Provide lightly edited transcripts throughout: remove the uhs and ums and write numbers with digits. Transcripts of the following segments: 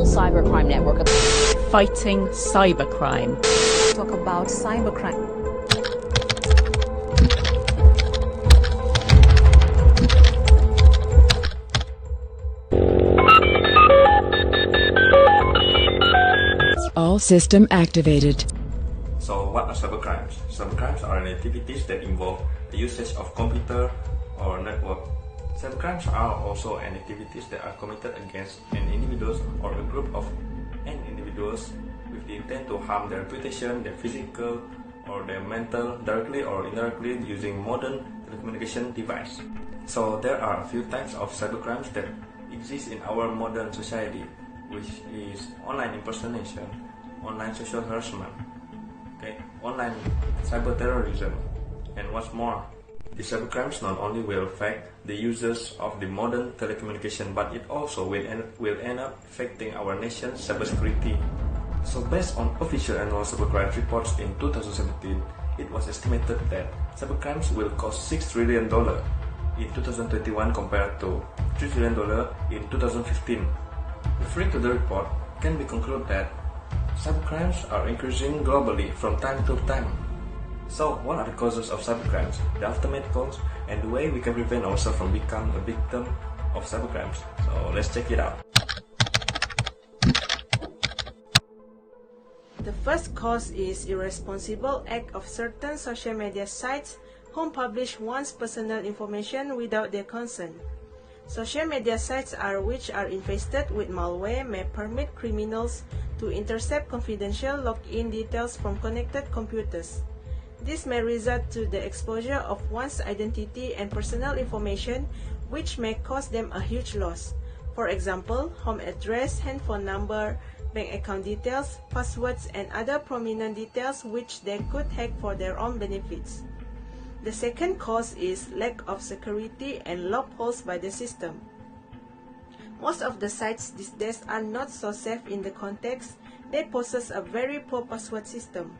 global cybercrime network. Fighting cybercrime. Talk about cybercrime. All system activated. So what are cybercrimes? Cybercrimes are activities that involve the usage of computer or network. Cybercrimes are also activities that are committed against an individual or a group of individuals with the intent to harm their reputation, their physical or their mental, directly or indirectly using modern telecommunication device. So there are a few types of cybercrimes that exist in our modern society, which is online impersonation, online social harassment, online cyber terrorism, and what's more. The cybercrimes not only will affect the users of the modern telecommunication, but it also will end up affecting our nation's cybersecurity. So based on official annual cybercrime reports in 2017, it was estimated that cybercrimes will cost $6 trillion in 2021 compared to $3 trillion in 2015. Referring to the report, it can be concluded that cybercrimes are increasing globally from time to time. So, what are the causes of cybercrimes, the ultimate cause, and the way we can prevent ourselves from becoming a victim of cybercrimes? So, let's check it out. The first cause is irresponsible act of certain social media sites who publish one's personal information without their consent. Social media sites which are infested with malware may permit criminals to intercept confidential login details from connected computers. This may result to the exposure of one's identity and personal information, which may cause them a huge loss. For example, home address, handphone number, bank account details, passwords, and other prominent details which they could hack for their own benefits. The second cause is lack of security and loopholes by the system. Most of the sites these days are not so safe in the context they possess a very poor password system.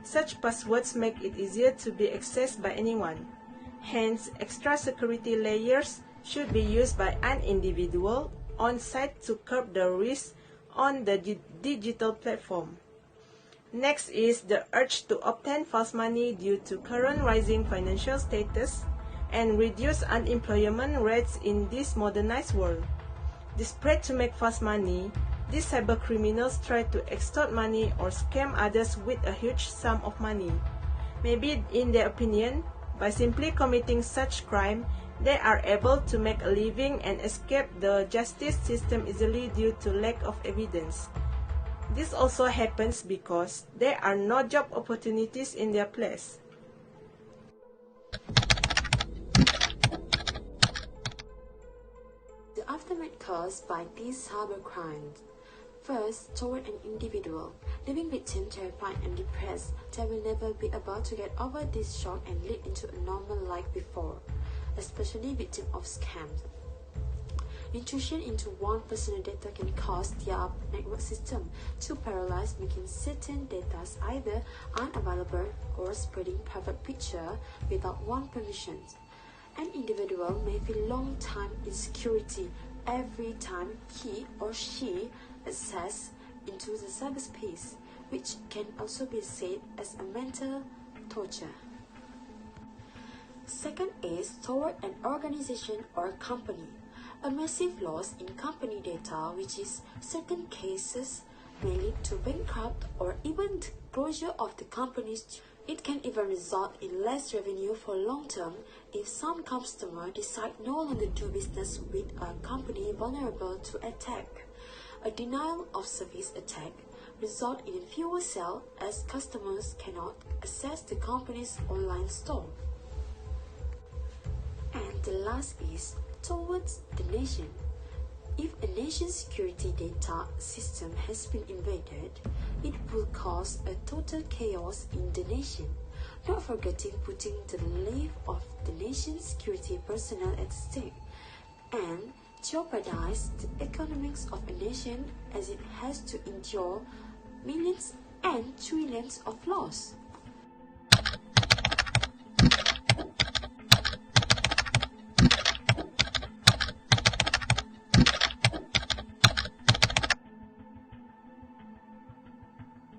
Such passwords make it easier to be accessed by anyone. Hence, extra security layers should be used by an individual on site to curb the risk on the digital platform. Next is the urge to obtain fast money due to current rising financial status and reduced unemployment rates in this modernized world. Desperate to make fast money, these cybercriminals try to extort money or scam others with a huge sum of money. Maybe in their opinion, by simply committing such crime, they are able to make a living and escape the justice system easily due to lack of evidence. This also happens because there are no job opportunities in their place. The aftermath caused by these cybercrimes. First, toward an individual, leaving victim terrified and depressed, they will never be able to get over this shock and lead into a normal life before, especially victim of scams. Intrusion into one personal data can cause their network system to paralyze, making certain data either unavailable or spreading private picture without one permission. An individual may feel long-time insecurity every time he or she access into the cyberspace, which can also be said as a mental torture. Second is toward an organization or company. A massive loss in company data, which in certain cases may lead to bankrupt or even the closure of the companies. It can even result in less revenue for long term if some customers decide no longer to do business with a company vulnerable to attack. A denial of service attack result in fewer sales as customers cannot access the company's online store. And the last is towards the nation. If a nation's security data system has been invaded, it will cause a total chaos in the nation, not forgetting putting the life of the nation's security personnel at stake, and jeopardize the economics of a nation as it has to endure millions and trillions of loss.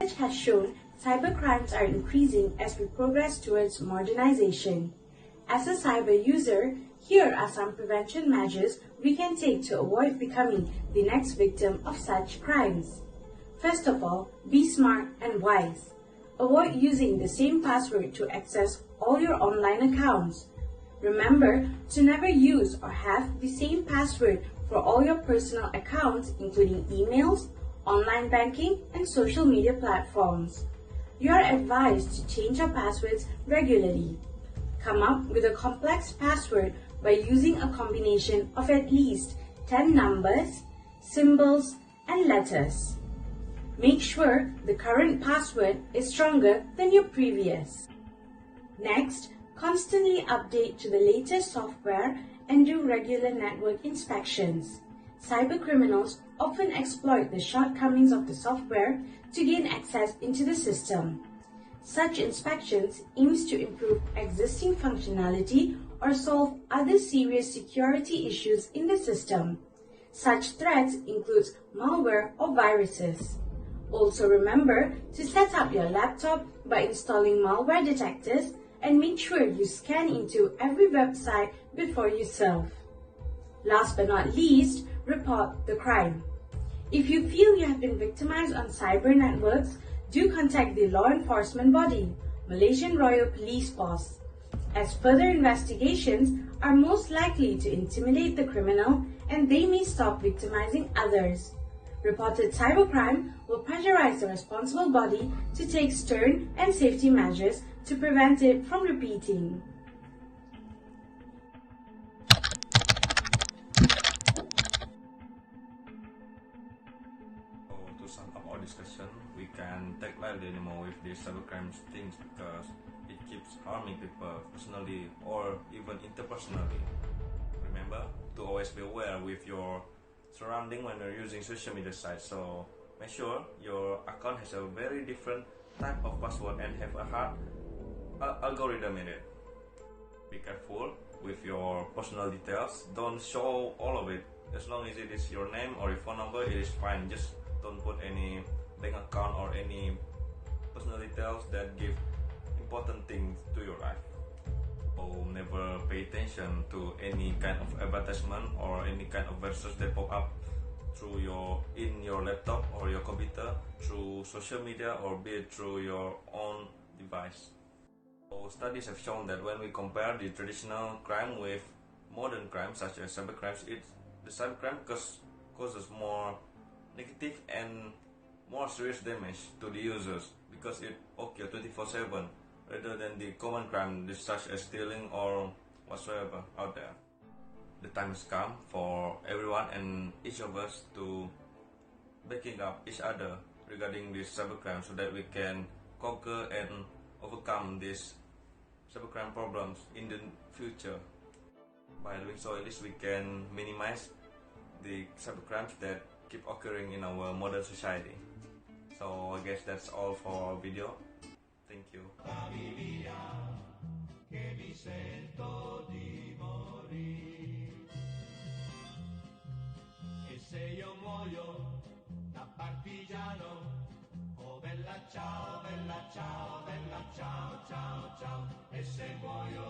research has shown cybercrimes are increasing as we progress towards modernization. As a cyber user, here are some prevention measures we can take to avoid becoming the next victim of such crimes. First of all, be smart and wise. Avoid using the same password to access all your online accounts. Remember to never use or have the same password for all your personal accounts, including emails, online banking, and social media platforms. You are advised to change your passwords regularly. Come up with a complex password by using a combination of at least 10 numbers, symbols, and letters. Make sure the current password is stronger than your previous. Next, constantly update to the latest software and do regular network inspections. Cybercriminals often exploit the shortcomings of the software to gain access into the system. Such inspections aims to improve existing functionality or solve other serious security issues in the system. Such threats include malware or viruses. Also remember to set up your laptop by installing malware detectors and make sure you scan into every website before you surf. Last but not least, report the crime. If you feel you have been victimized on cyber networks, do contact the law enforcement body, Malaysian Royal Police Force, as further investigations are most likely to intimidate the criminal and they may stop victimizing others. Reported cybercrime will pressurize the responsible body to take stern and safety measures to prevent it from repeating. To sum up our discussion, we can take lightly anymore with these cybercrimes things because it keeps harming people personally or even interpersonally. Remember to always be aware with your surrounding when you're using social media sites, so make sure your account has a very different type of password and have a hard algorithm in it. Be careful with your personal details, don't show all of it. As long as it is your name or your phone number, it is fine. Just don't put any bank account or any personal details that give important things to your life. So never pay attention to any kind of advertisement or any kind of viruses that pop up through in your laptop or your computer, through social media, or be it through your own device. So studies have shown that when we compare the traditional crime with modern crimes such as cybercrimes, the cybercrime causes more negative and more serious damage to the users because it occurs 24/7 rather than the common crime such as stealing or whatsoever out there. The time has come for everyone and each of us to backing up each other regarding this cybercrime so that we can conquer and overcome these cybercrime problems in the future. By doing so, at least we can minimize the cybercrimes that keep occurring in our modern society. So I guess that's all for our video. Thank you. Se io muoio da partigiano, oh bella ciao, ciao, ciao, ciao, ciao, e se muoio